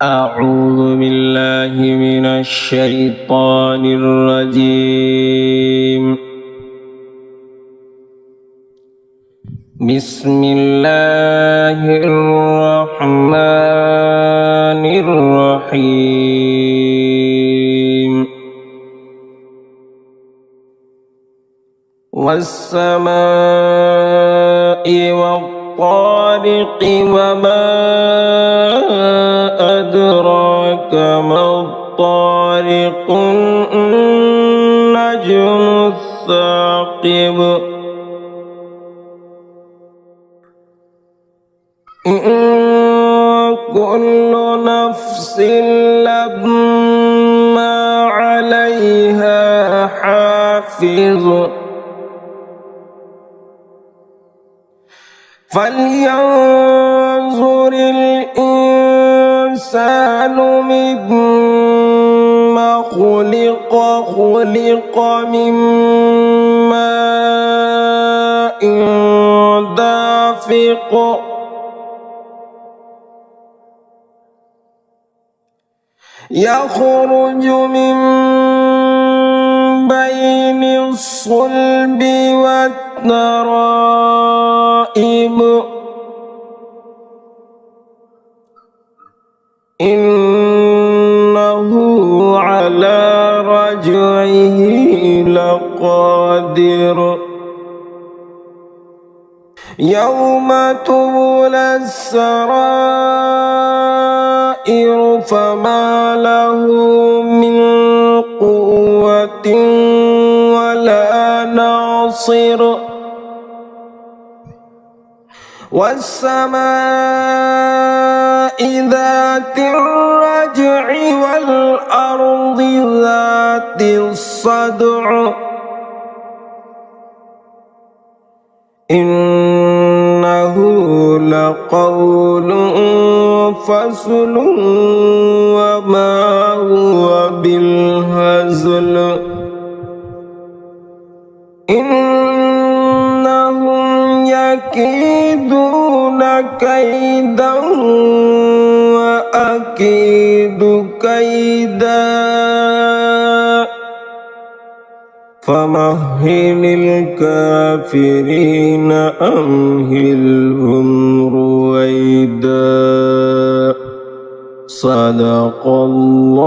أعوذ بالله من الشيطان الرجيم. بسم الله الرحمن الرحيم. والسماء والطارق وما أدراك ما الطارق النجم الثاقب إن كل نفس لما عليها حافظ فلينظر الإنسان مما خلق من ماء دافق يخرج من بين الصلب والترائب إنه على رجعه لقادر يوم تبلى السرائر فما له من قوة ولا ناصر والسماء ذات الرجع والأرض ذات الصدع إنه لقول فصل وما هو بالهزل إنهم يكيدون كيدا وأكيد كيدا فمهل الكافرين أمهلهم رويدا صدق الله